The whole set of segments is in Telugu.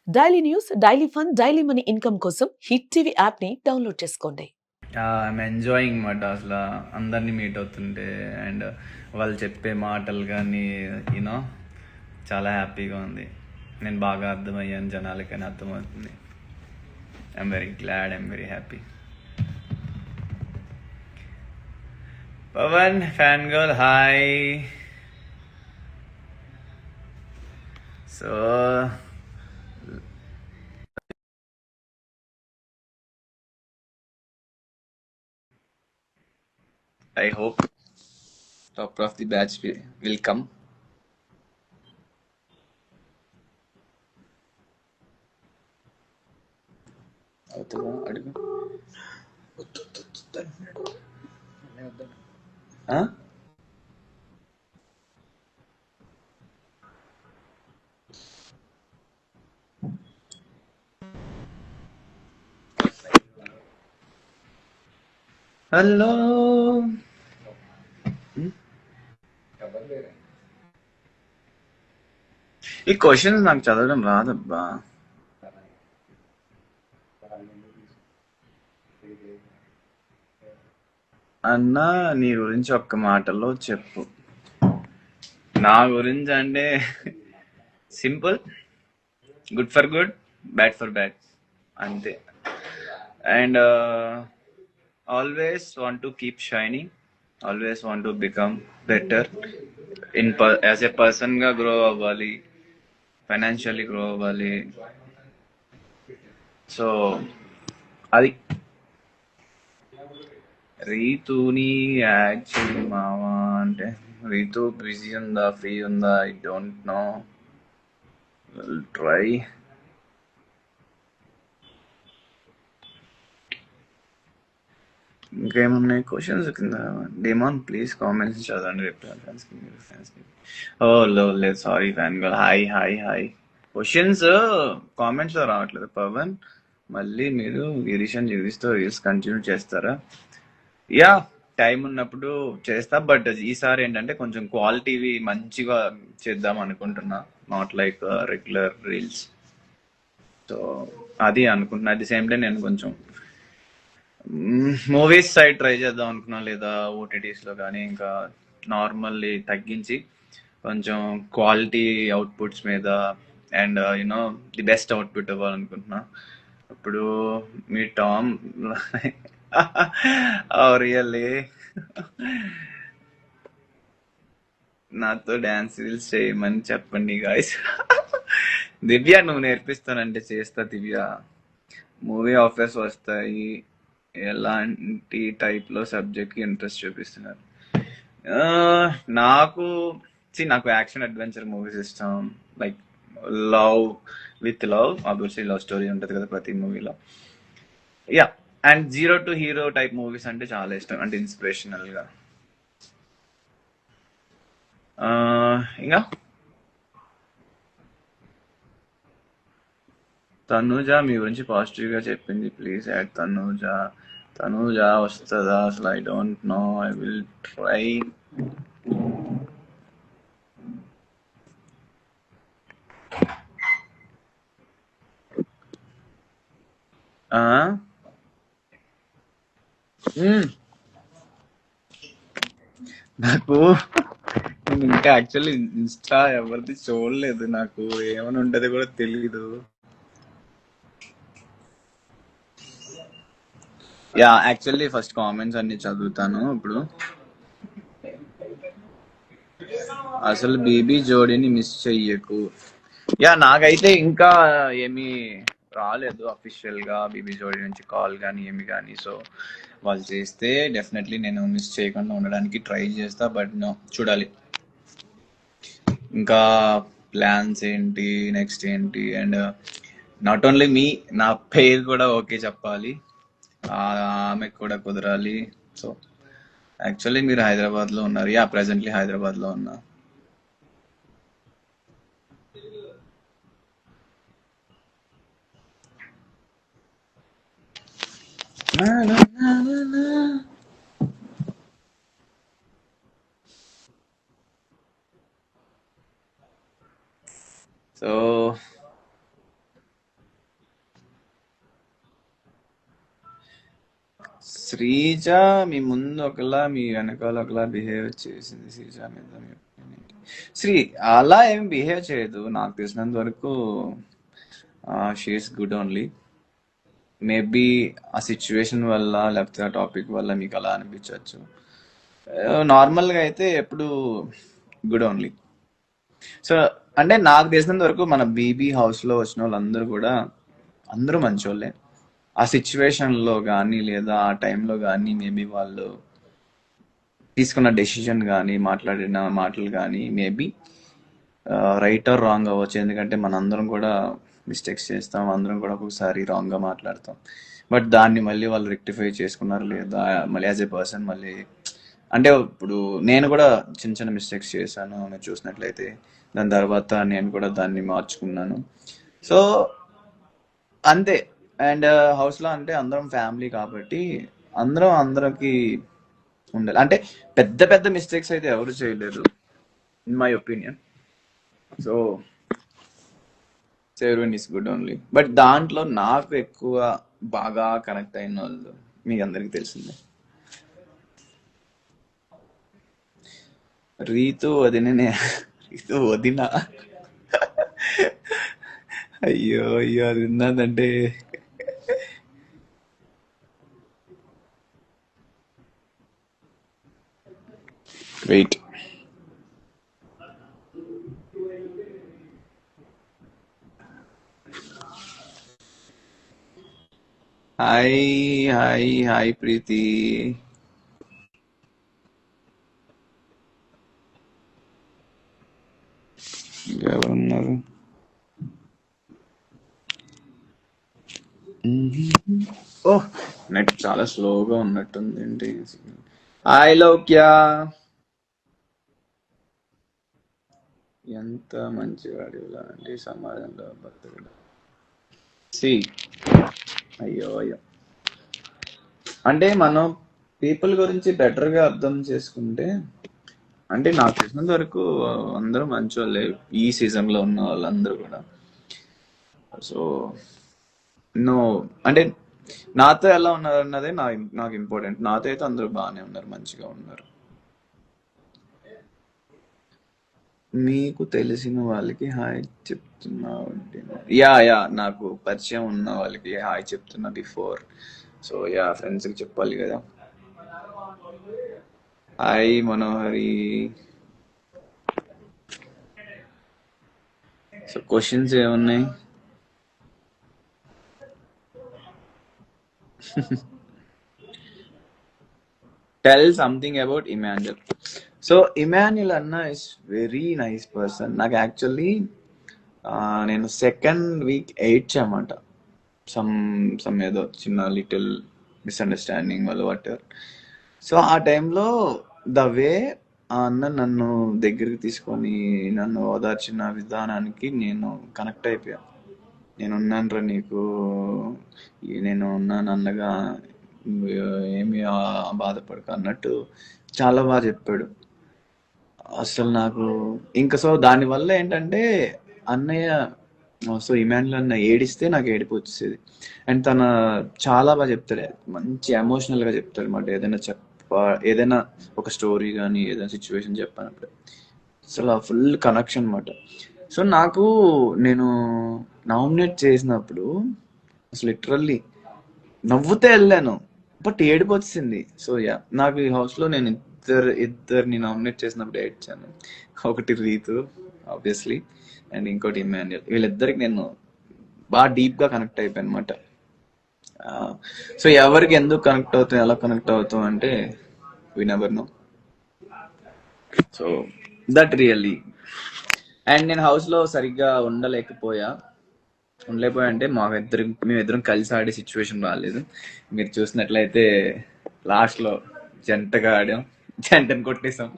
Daily news, daily fun, daily money income కోసం హిట్ టీవీ యాప్ ని డౌన్లోడ్ చేసుకోండి. ఐఎమ్ ఎంజాయింగ్ మాట అసలు అందరినీ మీట్ అవుతుంటే అండ్ వాళ్ళు చెప్పే మాటలు కానీ యూనో చాలా హ్యాపీగా ఉంది. నేను బాగా అర్థమయ్యాను, జనాలకైనా అర్థమవుతుంది. I'm very glad, I'm very happy. Pavan fan girl hi. So I hope top of the batch will come. అడుగు. హలో, ఈ క్వశ్చన్స్ నాకు చదవడం రాదబ్బా. అన్నా నీ గురించి ఒక్క మాటలో చెప్పు. నా గురించి అంటే simple, good for good, bad for bad, అంతే. And always want to keep shining, always want to become better as a person గా గ్రో అవ్వాలి, ఫైనాన్షియల్లీ గ్రో అవ్వాలి. సో అది రీతుని యాక్చువల్లీ మావా అంటే రీతు బిజీ ఉందా, ఫ్రీ ఉందా, ఐ డోంట్ నో. ట్రై. ఇంకేమున్నాయి క్వశ్చన్స్ కింద? డిమాన్ ప్లీజ్ కామెంట్స్ చదవండి. ఓ లేదు, sorry fan girl. Hi hi hi. Questions comments లో రావట్లేదు. పవన్ మళ్ళీ మీరు గిరీషన్ జీవిస్తూ రీల్స్ కంటిన్యూ చేస్తారా? యా, టైం ఉన్నప్పుడు చేస్తా. బట్ ఈసారి ఏంటంటే కొంచెం క్వాలిటీవి మంచిగా చేద్దాం అనుకుంటున్నా, not like regular reels. So అది అనుకుంటున్నా. అట్ ది సేమ్ టైం నేను కొంచెం మూవీస్ సైడ్ ట్రై చేద్దాం అనుకున్నా, లేదా ఓటీటీస్ లో కానీ, ఇంకా నార్మల్లీ తగ్గించి కొంచెం క్వాలిటీ అవుట్పుట్స్ మీద and you know the best output ఇవ్వాలనుకుంటున్నా. ఇప్పుడు మీ టామ్ రియల్లీ నాతో డాన్స్ రీల్స్ చేయమని చెప్పండి గాయస్. దివ్య, నువ్వు నేర్పిస్తానంటే చేస్తా దివ్య. మూవీ ఆఫర్స్ వస్తాయి, ఎలాంటి టైప్ లో సబ్జెక్ట్ కి ఇంట్రెస్ట్ చూపిస్తున్నారు? నాకు నాకు యాక్షన్ అడ్వెంచర్ మూవీస్ ఇష్టం. Like love with love, obviously love story ఉంటుంది కదా ప్రతి మూవీలో. Yeah, and zero to hero type movies అంటే చాలా ఇష్టం, అంటే ఇన్స్పిరేషనల్ గా. ఇంకా తనూజ మీ గురించి పాజిటివ్ గా చెప్పింది, ప్లీజ్ యాడ్ తనూజ. తనూజ వస్తుందా అసలు? I don't no, I will try. నాకు నేను ఇంకా యాక్చువల్లీ ఇన్స్టా ఎవరిది చూడలేదు, నాకు ఏమని ఉంటది కూడా తెలీదు. యా, యాక్చువల్లీ ఫస్ట్ కామెంట్స్ అన్ని చదువుతాను ఇప్పుడు. అసలు బీబీ జోడీని మిస్ చెయ్యకు. యా, నాకైతే ఇంకా ఏమీ రాలేదు అఫీషియల్ గా బీబీ జోడీ నుంచి కాల్ కానీ ఏమి కానీ. సో వాళ్ళు చేస్తే డెఫినెట్లీ నేను మిస్ చేయకుండా ఉండడానికి ట్రై చేస్తా. బట్ నో, చూడాలి ఇంకా ప్లాన్స్ ఏంటి, నెక్స్ట్ ఏంటి. అండ్ నాట్ ఓన్లీ మీ, నా పేరు కూడా ఓకే చెప్పాలి, ఆమెకు కూడా కుదరాలి. సో యాక్చువల్లీ మీరు హైదరాబాద్ లో ఉన్నారు? యా, ప్రెసెంట్లీ హైదరాబాద్ లో ఉన్నా. సో శ్రీజ మీ ముందు ఒకలా మీ వెనకాల ఒకలా బిహేవ్ చేసింది. శ్రీజ మీద మీ opinion ఏంటి? శ్రీ అలా ఏం బిహేవ్ చేయదు నాకు తెలిసినంత వరకు. She's good only. మేబీ ఆ సిచ్యువేషన్ వల్ల లేకపోతే ఆ టాపిక్ వల్ల మీకు అలా అనిపించవచ్చు. నార్మల్గా అయితే ఎప్పుడు గుడ్ ఓన్లీ. సో అంటే నాకు తెలిసినంత వరకు మన బీబీ హౌస్లో వచ్చిన వాళ్ళందరూ కూడా అందరూ మంచోళ్ళే. ఆ సిచ్యువేషన్లో కానీ లేదా ఆ టైంలో కానీ మేబీ వాళ్ళు తీసుకున్న డెసిషన్ కానీ మాట్లాడిన మాటలు కానీ మేబీ రైట్ ఆర్ రాంగ్ అవ్వచ్చు. ఎందుకంటే మనందరం కూడా మిస్టేక్స్ చేస్తాం, అందరం కూడా ఒక్కొక్కసారి రాంగ్గా మాట్లాడతాం. బట్ దాన్ని మళ్ళీ వాళ్ళు రెక్టిఫై చేసుకున్నారు లేదా మళ్ళీ యాజ్ ఏ పర్సన్ మళ్ళీ అంటే ఇప్పుడు నేను కూడా చిన్న చిన్న మిస్టేక్స్ చేశాను మీరు చూసినట్లయితే. దాని తర్వాత నేను కూడా దాన్ని మార్చుకున్నాను. సో అంతే. అండ్ హౌస్లో అంటే అందరం ఫ్యామిలీ కాబట్టి అందరం అందరికి ఉండాలి. అంటే పెద్ద పెద్ద మిస్టేక్స్ అయితే ఎవరు చేయలేరు in my opinion. So everyone is good only. But దాంట్లో నాకు ఎక్కువ బాగా కనెక్ట్ అయిన వాళ్ళు మీకు అందరికి తెలిసిందే, రీతు వదిననే. రీతు వదిన. అయ్యో అయ్యో అది ఉన్నదంటే వెయిట్. హాయ్ హాయ్ హాయ్ ప్రీతి. ఎవరున్నారు? ఓహ్ నెట్ చాలా స్లోగా ఉన్నట్టుంది ఏంటి. హాయ్ లౌక్య. ఎంత మంచివాడు ఇలాంటి సమాజంలో బతకడం. సి అయ్యో అయ్యో అంటే మనం పీపుల్ గురించి బెటర్గా అర్థం చేసుకుంటే అంటే నాకు తెలిసినంత వరకు అందరూ మంచి వాళ్ళే ఈ సీజన్లో ఉన్న వాళ్ళందరూ కూడా. సో నో అంటే నాతో ఎలా ఉన్నారు అన్నదే నాకు ఇంపార్టెంట్. నాతో అయితే అందరూ బాగానే ఉన్నారు, మంచిగా ఉన్నారు. మీకు తెలిసిన వాళ్ళకి హాయ్ చెప్తున్నా. యా యా నాకు పరిచయం ఉన్న వాళ్ళకి హాయ్ చెప్తున్నా బిఫోర్. సో యా ఫ్రెండ్స్కి చెప్పాలి కదా. హాయ్ మనోహరి. సో క్వశ్చన్స్ ఏమున్నాయి? Tell something about Emmanuel. So Emmanuel అన్న ఇస్ వెరీ నైస్ పర్సన్. నాకు యాక్చువల్లీ నేను సెకండ్ వీక్ ఏడ్చామాట. సమ్ ఏదో చిన్న లిటిల్ మిస్అండర్స్టాండింగ్ వల్ల వాట్. సో ఆ టైంలో ద వే ఆ అన్న నన్ను దగ్గరికి తీసుకొని నన్ను ఓదార్చిన విధానానికి నేను కనెక్ట్ అయిపోయా. నేనున్నానురా నీకు, నేను ఉన్నాను అన్నగా, ఏమి బాధపడక అన్నట్టు చాలా బాగా చెప్పాడు అసలు నాకు. ఇంకా సో దానివల్ల ఏంటంటే అన్నయ్య, సో ఇమాన్యుల్ అన్న ఏడిస్తే నాకు ఏడుపు వచ్చేది. అండ్ తన చాలా బాగా చెప్తాడు, మంచి ఎమోషనల్గా చెప్తాడు అనమాట. ఏదైనా ఒక స్టోరీ కానీ ఏదైనా సిచ్యువేషన్ చెప్పినప్పుడు అసలు ఫుల్ కనెక్షన్ అనమాట. సో నాకు నేను నామినేట్ చేసినప్పుడు అసలు లిటరల్లీ నవ్వుతే వెళ్ళాను, బట్ ఏడుపు వచ్చింది. సో యా నాకు ఈ హౌస్లో నేను ఇద్దరిని నామినేట్ చేసినప్పుడు ఏడ్చాను. ఒకటి రీతు ఆబ్వియస్లీ, అండ్ ఇంకోటి ఇమాన్యుల్. వీళ్ళిద్దరికి నేను బాగా డీప్గా కనెక్ట్ అయిపోయాను అనమాట. సో ఎవరికి ఎందుకు కనెక్ట్ అవుతాం, ఎలా కనెక్ట్ అవుతాం అంటే we never know. So that really. And నేను హౌస్లో సరిగ్గా ఉండలేకపోయా అంటే మేమిద్దరం కలిసి ఆడే సిచ్యువేషన్ రాలేదు. మీరు చూసినట్లయితే లాస్ట్లో జంటగా ఆడాం, జంటను కొట్టేసాం.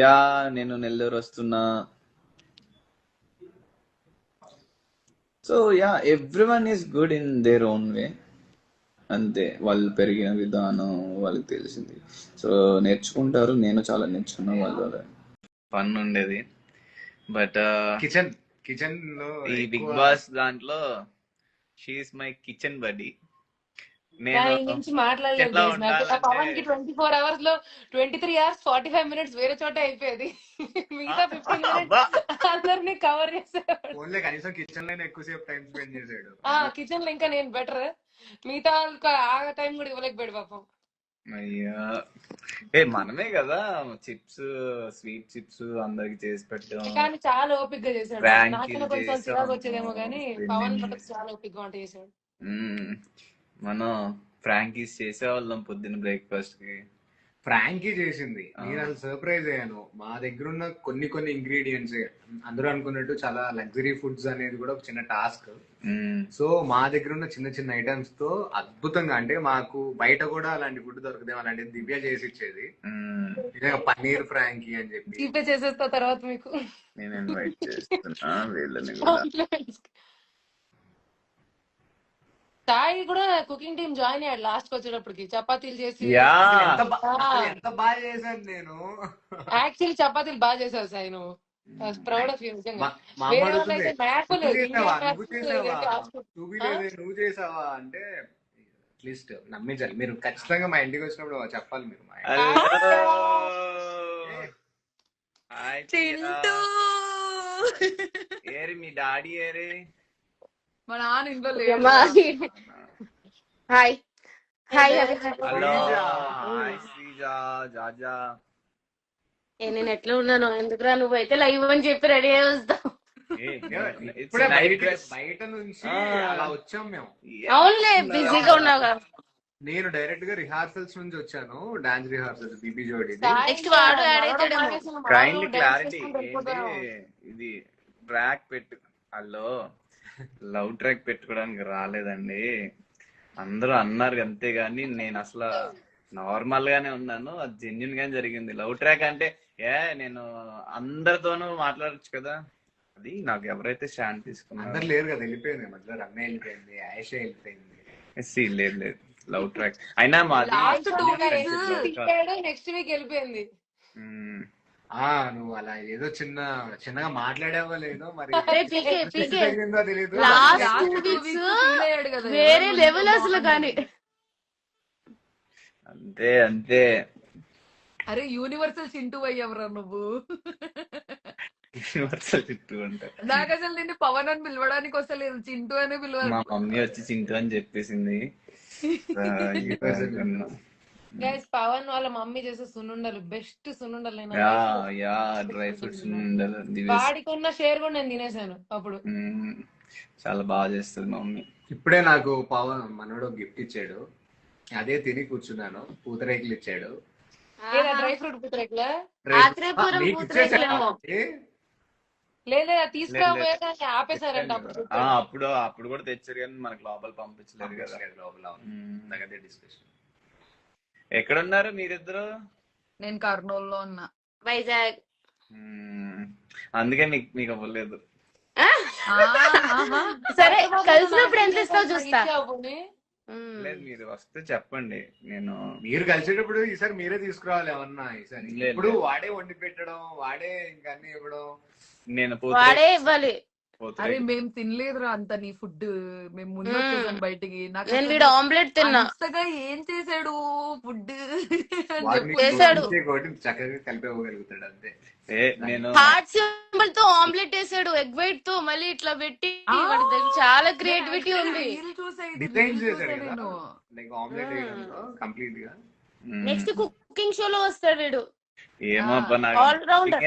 యా నేను నెల్లూరు వస్తున్నా. So yeah everyone is good in their own way. అంతే, వాళ్ళు పెరిగిన విధానం వాళ్ళకి తెలిసింది. సో నేర్చుకుంటారు, నేను చాలా నేర్చుకున్నా వాళ్ళ. ఫన్ ఉండేది. బట్ కిచెన్ కిచెన్ లో ఈ బిగ్ ఎక్కువ బాస్ దాంట్లో షీఈస్ మై కిచెన్ బడీ. నా నేను గురించి మాట్లాడలేదు కిచెన్ లో గైస్. నాకు ఆ ఉండాలంటే పవన్ కి 24 hours లో 23 hours 45 minutes వేరే చోట అయిపోయేది. మిగతా 15 minutes అబ్బా అందరినీ కవర్ చేసేవాడు. ఓన్లీ కనీసం కిచెన్ లోనే ఎక్కువసేపు టైం స్పెండ్ చేసాడు. కిచెన్ లో ఇంకా నేను బెటర్. మిగతా వాళ్ళకి ఆ టైం కూడా ఇవ్వలేకపోయాడు పాపం. అయ్యా మనమే కదా చిప్స్, స్వీట్ చిప్స్ అందరికి చేసి పెట్టాం, కానీ చాలా ఓపిక్ గా చేశాడు. ప్రాంక్ నాకన్నా కొంచెం చిరాకు వచ్చేదేమో కానీ పవన్ మటుకు చాలా ఓపిక్ గా వంట చేశాడు. మనం ఫ్రాంకీస్ చేసేవాళ్ళం పొద్దున్న బ్రేక్ఫాస్ట్ కి. ఫ్రాంకీ చేసింది, నేను అసలు సర్ప్రైజ్ అయ్యాను. మా దగ్గర ఉన్న కొన్ని ఇంగ్రీడియంట్స్ అందరూ అనుకున్నట్టు చాలా లగ్జరీ ఫుడ్స్ అనేది కూడా ఒక చిన్న టాస్క్. సో మా దగ్గర ఉన్న చిన్న ఐటమ్స్ తో అద్భుతంగా, అంటే మాకు బయట కూడా అలాంటి ఫుడ్ దొరకదేమో, అలాంటి దివ్య చేసి ఇచ్చేది. పన్నీర్ ఫ్రాంకీ అని చెప్పి జీపే చేసేస్తా తర్వాత మీకు. నేను ఇన్వైట్ చేస్తున్నా వీళ్ళని కూడా. సాయి కూడా కుకింగ్ టీమ్ జాయిన్ అయ్యాడు లాస్ట్ కి వచ్చేటప్పటికి. చపాతీలు చేసి ఎంత బాగా చేశాను నేను. యాక్చువల్లీ చపాతీలు బాగా చేసావు సాయి నువ్వు. ప్రౌడ్ ఆఫ్ యూ నిజంగా. మా వేరే అమ్మ వాళ్ళైతే అడుగుతుంది, మ్యాప్ లేదు, నువ్వు చేసావా అంటే అట్లీస్ట్ నమ్మించాలి. మీరు ఖచ్చితంగా మా ఇంటికి వచ్చినప్పుడు చెప్పాలి మీరు. మా ఏరి మీ డాడీ ఏరి మా నాన్న ఇంట్లో లేదు. Hi hi hello hi Sreeja జాజా. నేను ఎట్లా ఉన్నాను? ఎందుకురా నువ్వు అయితే లైవ్ అని చెప్పి రెడీ అయ్యి వస్తావు. ఇప్పుడే బయట నుంచి అలా వచ్చాం మేము. అవునులే బిజీగా ఉన్నావు. నేను డైరెక్ట్ గా రిహార్సల్స్ నుంచి వచ్చాను, డాన్స్ రిహార్సల్స్ బీబీ జోడి. నెక్స్ట్ వాడు యాడ్ అవుతాడేమో. కైండ్లీ క్లారిటీ ఇది ట్రాక్ పెట్టు. హలో లవ్ ట్రాక్ పెట్టుకోవడానికి రాలేదండి, అందరూ అన్నారు అంతేగాని నేను అసలు నార్మల్ గానే ఉన్నాను. అది జెన్యున్ గానే జరిగింది. లవ్ ట్రాక్ అంటే నేను అందరితోనూ మాట్లాడచ్చు కదా. అది నాకు ఎవరైతే స్టాండ్ తీసుకున్నారు అందరు లేరు కదా, వెళ్ళిపోయింది మధ్యలో. రమ్య వెళ్ళిపోయింది, ఆయేష వెళ్ళిపోయింది. లేదు లవ్ ట్రాక్ అయినా మాది నెక్స్ట్ వీక్ వెళ్ళిపోయింది. నువ్వు అలా ఏదో చిన్నగా మాట్లాడావో లేదో మరి తెలీదు. వేరే లెవెల్ అసలు. కానీ అంతే అరే యూనివర్సల్ చింటూ అయ్యవరా నువ్వు. చుట్టూ ఉంటాయి. నాకు అసలు నిన్ను పవన్ అని పిలవడానికి వస్తలేదు, చింటూ అని పిలవాలి. మా మమ్మీ వచ్చి చింటూ అని చెప్పేసింది. గైస్ పవన్ వాళ్ళ మమ్మీ చేసే సున్నుండలు బెస్ట్ సున్నుండలు. డ్రై ఫ్రూట్స్ వాడికి ఉన్న షేర్ కూడా నేను తినేసాను అప్పుడు. చాలా బాగా చేస్తుంది మా మమ్మీ. ఇప్పుడే నాకు పవన్ మనోడు గిఫ్ట్ ఇచ్చాడు, అదే తిని కూర్చున్నాను. పూతరేకులు ఇచ్చాడు. డ్రై ఫ్రూట్ పూతరేకులా? ఆత్రేయపురం పూతరేకులేమో. లేదా తీసుకురాబోయేదా ఆపేశారంట అప్పుడు కూడా తెచ్చారు కానీ మనకు లోపల పంపించలేదు కదా. లోపల డిస్కషన్. ఎక్కడున్నారు మీరిద్దరు? నేను కర్నూలులో ఉన్నా. వైజాగ్. అందుకే మీకు అవ్వలేదు. సరే కలిసినప్పుడు ఎంత ఇస్తావు చూస్తా. లేదు మీరు వస్తే చెప్పండి. మీరు కలిసేటప్పుడు ఈసారి మీరే తీసుకురావాలి ఏమన్నా. ఈసారి ఇప్పుడు వాడే వండి పెట్టడం, వాడే ఇంకా అన్ని ఇవ్వడం, నేను వాడే ఇవ్వాలి. అరే మేము తినలేదురా అంత నీ ఫుడ్. మేము ముందు వచ్చేసాం బయటికి. నేను వీడు ఆమ్లెట్ తిన్నా. అంతగా ఏం చేసాడు ఫుడ్ చేశాడు. చక్కగా కలిపి ఇవ్వగలుగుతాడు అంతే. నేను హార్ట్ సింబల్ తో ఆమ్లెట్ వేసాడు, ఎగ్ వైట్ తో మళ్ళీ ఇట్లా పెట్టి. వాడి దగ్గర చాలా క్రియేటివిటీ ఉంది. డిజైన్ చేశాడు కదా లైక్ ఆమ్లెట్ వేయడంలో కంప్లీట్ గా. నెక్స్ట్ కుకింగ్ షోలో వస్తాడు వీడు. ఏమో ఆల్ రౌండర్.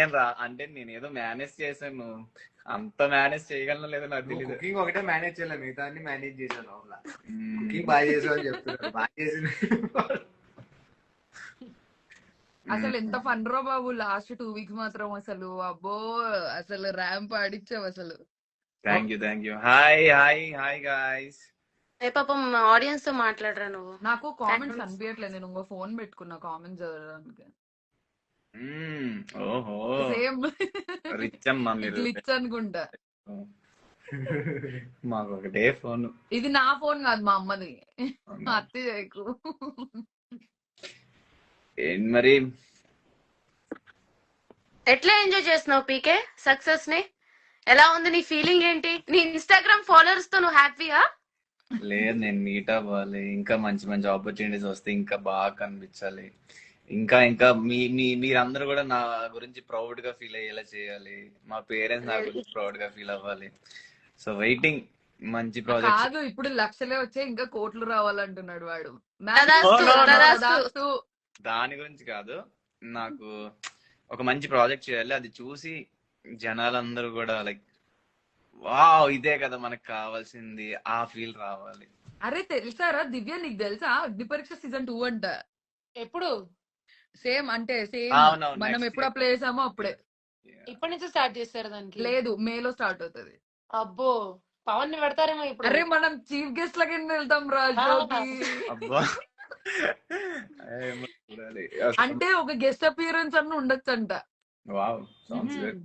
అంటే నేను ఏదో మేనేజ్ చేశాను, అంత మేనేజ్ చేయగలను లేదో నాకు తెలియదు. కుకింగ్ ఒకటే మేనేజ్ చేయాలి, మిగతా అన్ని మేనేజ్ చేశాను. లోపల కుకింగ్ బాగా చేసావు అని చెప్తున్నాడు. బాగా చేసింది అసలు ఎంత ఫన్ రో బాబు. లాస్ట్ 2 weeks మాత్రం అసలు అబ్బో అసలు ర్యాంప్ ఆడిచ్చావు అసలు. Thank you. Hi guys. పాపం ఆడియన్స్ తో మాట్లాడరా నువ్వు. నాకు కామెంట్స్ అనిపించట్లేదు, నేను ఇంకో ఫోన్ పెట్టుకున్నా కామెంట్స్ చదవడానికి. ఓహో సేమ్ రిచ్ అమ్మా మీరు. గ్లిచ్ అనుకుంటా. మాకు ఒకటే ఫోన్. ఇది నా ఫోన్ కాదు మా అమ్మది. అత్తి చేయకు. ఏంటి మరి ఎట్లా ఎంజాయ్ చేస్తున్నావు పీకే సక్సెస్ ని? ఎలా ఉంది నీ ఫీలింగ్ ఏంటి? నీ ఇన్స్టాగ్రామ్ ఫాలోవర్స్ తో నువ్వు హ్యాపీయా? లేదు, నేను మీట్ అవ్వాలి, ఇంకా మంచి మంచి ఆపర్చునిటీస్ వస్తే ఇంకా బాగా కనిపించాలి, ఇంకా ఇంకా మీరందరూ కూడా నా గురించి ప్రౌడ్ గా ఫీల్ అయ్యేలా చేయాలి, మా పేరెంట్స్ నా గురించి ప్రౌడ్ గా ఫీల్ అవ్వాలి. సో వెయిటింగ్ మంచి ప్రాజెక్ట్స్. కాదు ఇప్పుడు లక్షలే వచ్చాయి ఇంకా కోట్లు రావాలంటున్నాడు వాడు. తదాస్తు, No, no, no. తదాస్తు. తదాస్తు. దాని గురించి కాదు, నాకు ఒక మంచి ప్రాజెక్ట్ చేయాలి, అది చూసి జనాలందరూ కూడా లైక్ వావ్ ఇదే కదా మనకు కావాల్సింది, ఆ ఫీల్ రావాలి. అరే తెలుసారా దివ్య, నీకు తెలుసా అగ్ని పరీక్ష సీజన్ 2 అంట. ఎప్పుడు? సేమ్ అంటే సేమ్ అవునవును, మనం next ఎప్పుడు year. అప్లై చేసామో అప్పుడే. ఇప్పటి నుంచి స్టార్ట్ చేస్తారు దానికి? లేదు, మేలో స్టార్ట్ అవుతుంది. అబ్బో, పవన్ ని పెడతారేమో ఇప్పుడు. అరే మనం చీఫ్ గెస్ట్ లకి వెళ్తాం రా ఆ. షోకి. అబ్బా ఏమో చూడాలి. అంటే ఒక గెస్ట్ అపియరెన్స్ అన్న ఉండొచ్చంట. Wow, songs good.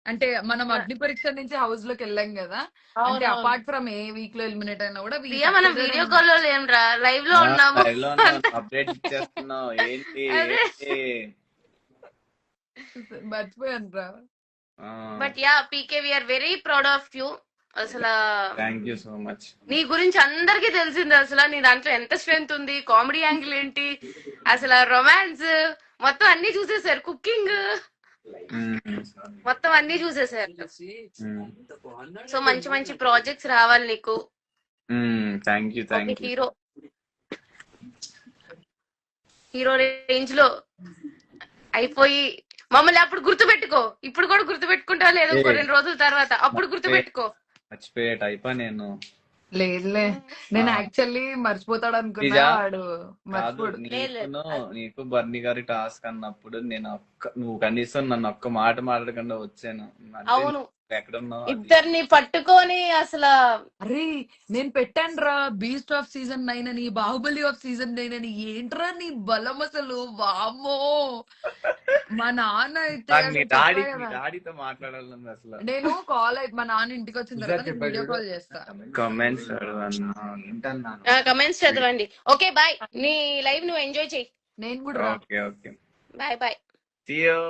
అంటే మనం అగ్ని పరీక్ష నుంచి హౌస్ లోకి వెళ్ళాం కదా, అంటే అవునవును. అపార్ట్ ఫ్రమ్ ఏ వీక్ లో ఎలిమినేట్ అయినా కూడా ప్రియా మనం వీడియో కాల్ లో లేంరా, లైవ్ లో ఉన్నాము. అప్డేట్ ఇచ్చేస్తున్నావు ఏంటి అదే. ఏంటి? మర్చిపోయాను రా. But ya PK we're very proud of you. అసలు థ్యాంక్ యూ సో మచ్. నీ గురించి అందరికి తెలిసింది. అసలు నీ దాంట్లో ఎంత స్ట్రెంగ్త్ ఉంది, కామెడీ యాంగిల్ ఏంటి, అసలు రొమాన్స్ మొత్తం అన్ని చూసేసారు, కుకింగ్ మొత్తం అన్ని చూసేసారు. సో మంచి మంచి ప్రాజెక్ట్స్ రావాలి నీకు. Thank you thank you. Hero hero range లో అయిపోయి మమ్మల్ని అప్పుడు గుర్తుపెట్టుకో. ఇప్పుడు కూడా గుర్తుపెట్టుకుంటా లేదు, ఇంకో 2 రోజుల తర్వాత అప్పుడు గుర్తుపెట్టుకో. మర్చిపోయేట అయిపో నేను. లేదులే, నేను యాక్చువల్లీ మర్చిపోతాడు అనుకున్నా, నిజా? వాడు కాదు, మర్చిపోడు. నీకు బర్నీ గారి టాస్క్ అన్నప్పుడు నేను నువ్వు కనీసం నన్ను ఒక్క మాట మాట్లాడకుండా వచ్చాను. అంటే అవును, నువ్వు ఎక్కడున్నావు అది. ఇద్దరిని పట్టుకొని అసలు అరే నేను పెట్టాను రా బీస్ట్ ఆఫ్ సీజన్ 9 అని, బాహుబలి ఆఫ్ సీజన్ 9 అని. ఏంట్రా నీ బలం అసలు, వామ్మో. మా నాన్న అయితే నాకు మీ అసలు చెప్పా మీ కదా, డాడీతో మాట్లాడాలని అసలు. నేను కాల్ అయితే మా నాన్న ఇంటికి వచ్చిన తర్వాత చెప్పాడు వీడియో చూడు. కాల్ చేస్తా. కామెంట్స్ వింటున్నాను. కమెంట్స్ చదవండి. ఓకే బాయ్, నీ లైవ్ నువ్వు ఎంజాయ్ చెయ్యి. నేను కూడా రా. Okay okay. Bye bye. Ciao.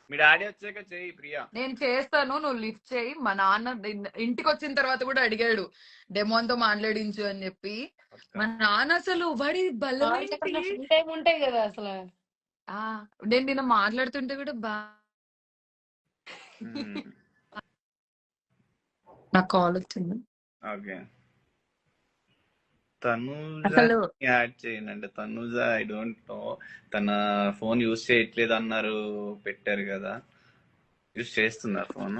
మీ డాడీ వచ్చాక చెయ్యి ప్రియా. నేను చేస్తాను, నువ్వు లిఫ్ట్ చేయి. మా నాన్న ఇంటికి వచ్చిన తర్వాత కూడా అడిగాడు డెమోన్ తో మాట్లాడించు అని చెప్పి. మా నాన్న అసలు వాడి బలం ఏంటి? ఫుల్ టైం ఉంటాయి కదా అసలు. నేను నిన్న మాట్లాడుతుంటే కూడా నాకు కాల్ వచ్చింది. ఓకే. తనూజ అసలు యాడ్ చేయనండి. తనూజ ఐ డోంట్ నో, తన ఫోన్ యూజ్ చేయట్లేదు అన్నారు, పెట్టారు కదా. యూజ్ చేస్తున్నారు ఫోన్.